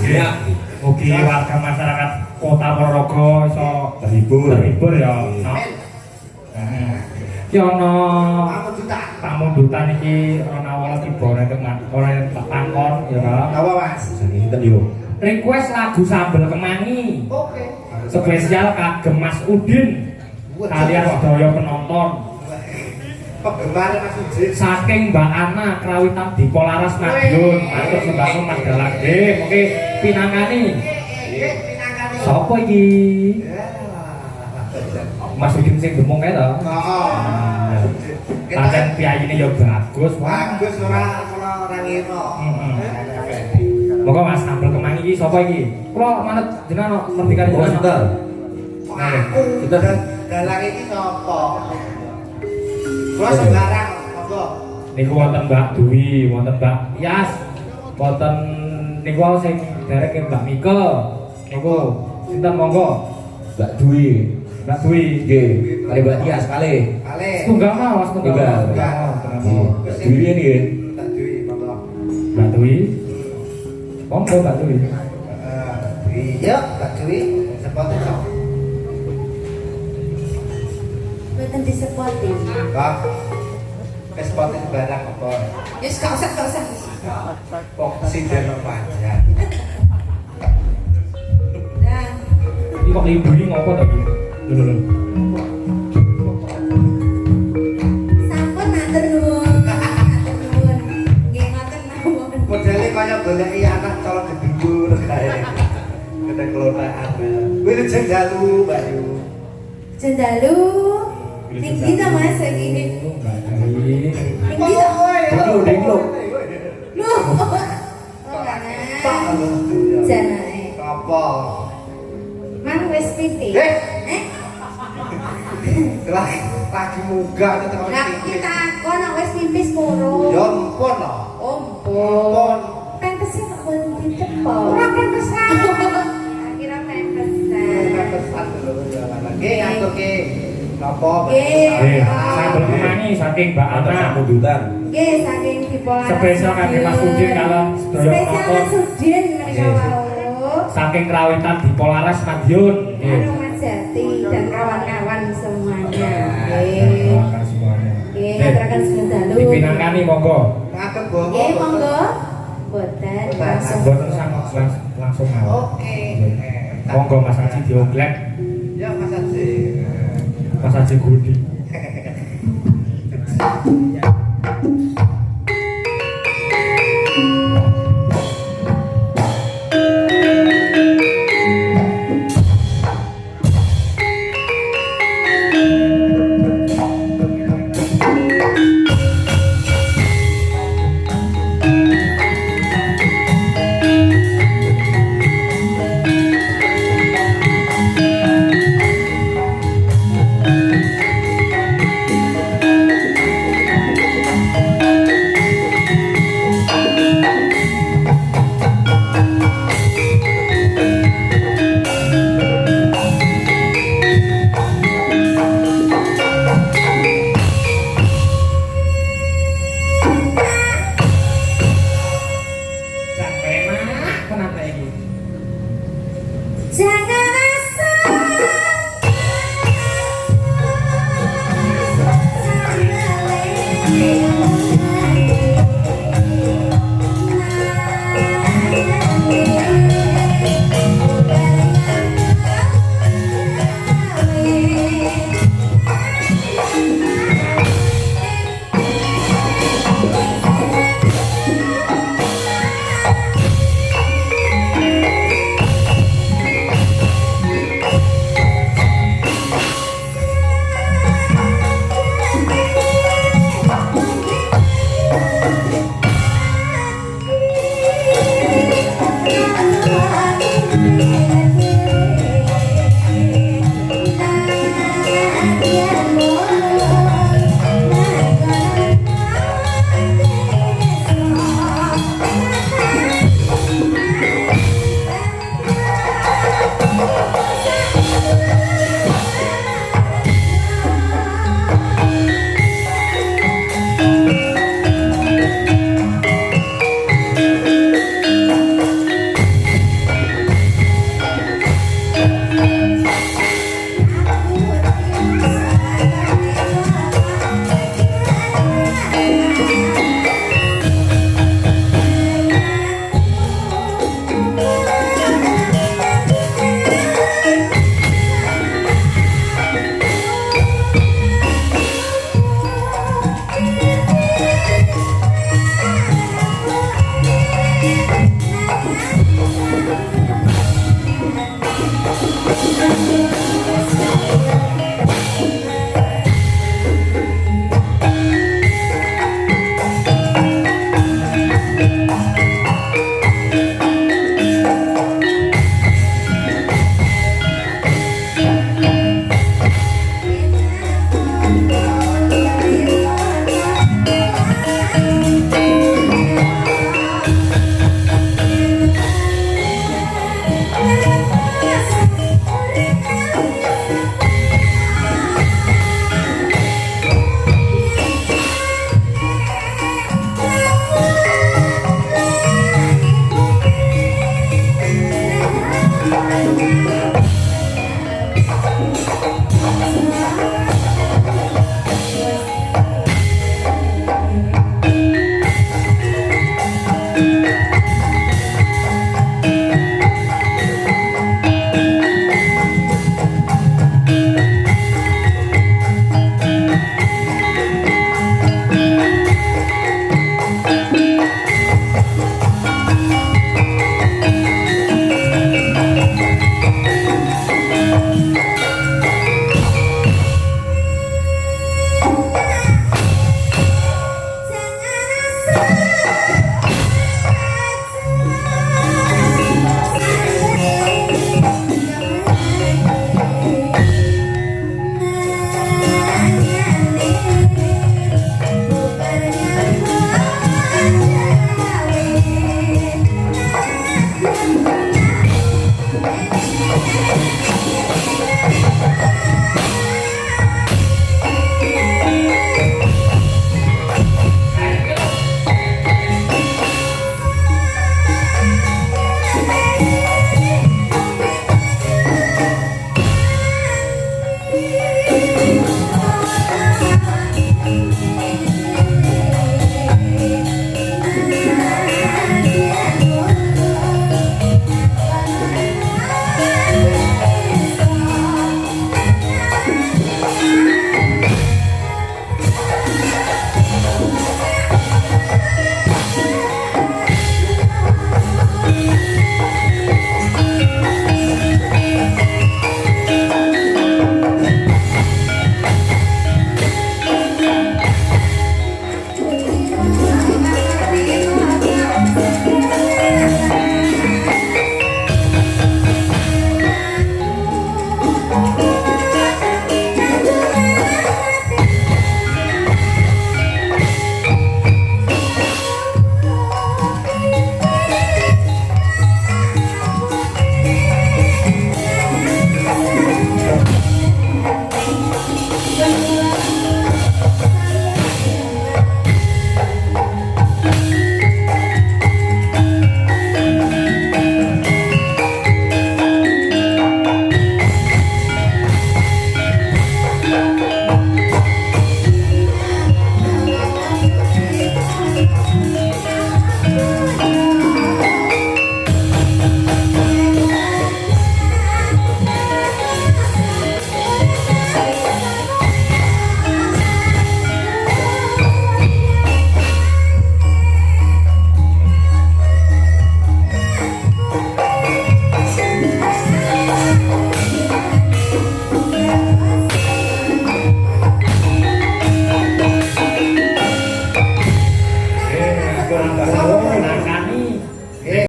Ya, mugi warga masyarakat Kota Ponorogo iso terhibur ya. Iki ana pamundutan iki ana wala tiba ora pangkon ya. Apa Mas? Sinten yo. Request lagu Sambel Kemangi. Oke. Spesial kagem Mas Udin. Kalian sedaya penonton. Penggemar Mas Udin. Saking Mbak Ana Krawitan di Polaras Madiun. Matur sembahun Mas Dalang nggih, mengki pinangani. Sopo iki? Mas Udin sing gemung kae to? Heeh. Pancen piyayine ya bagus. Bagus ora ngiro. Monggo Mas Sambel Kemangi iki sapa iki? Kula manut jenengan ngerti kali jenengan. Aku dalang iki sapa? Kula sembarang monggo. Niku wonten Mbak Dwi, wonten Mbak Yas, wonten niku sing derek Mbak Mika. Niku sinten monggo? Mbak Dwi. Mbak Dwi. Nggih, kali Mbak Tias kali. Kali. Tunggal Mas, tunggal. Mbak Dwi ini nggih. Tak duwi monggo. Mbak Dwi. Monggo Mbak Dwi. Iya, tak duwi. Sepatu sok. Mboten disepotin. Kok sepatu barang apa? Wis gak usah. Kok sinden panjang. Nah, Iki kok ibu iki ngopo to iki? Lho. sampun matur nuwun. Matur nuwun. Nggih ngoten mawon. Modele kaya goleki anak colok gedhuwur kae. Kena kelonaan. Kuwi jeng dalu, Mbak Yu. Jendalu. Ning ndi ta Mas iki? Mbak Dwi. Ning ndi ta? Denglo. Lho. Oh, ana. Janae. Apa? Mang wis pipi. Lagi munggah tekan Lah kita kon nek wis pipis poro. Ya ampun lho. Ampun. Pempesnya kok boten dicepol. Ora pempesan. Kira pempesan. Pesan lho ya. Nggih aturke napa? Nggih, Sambel Kemangi saking Mbak Ana. Pamundutan. Nggih, saking Dipolar. Spesial kangge Mas Udin kalau sedaya Spesial penonton. Mas Udin menika wau. Saking Krawitan di Polaras Madiun. Anu Mas Jati dan kawan-kawan semuanya. Terima Nggih. kasih semuanya. Nggih, ngaturaken sedalu. Dipinangkani monggo. Ngagem bohong. Nggih, monggo. Boten langsung. Boten langsung mawon. Oke. Monggo Mas Haji dioglek. Ya Mas Haji. Mas Haji Gudi. Mas.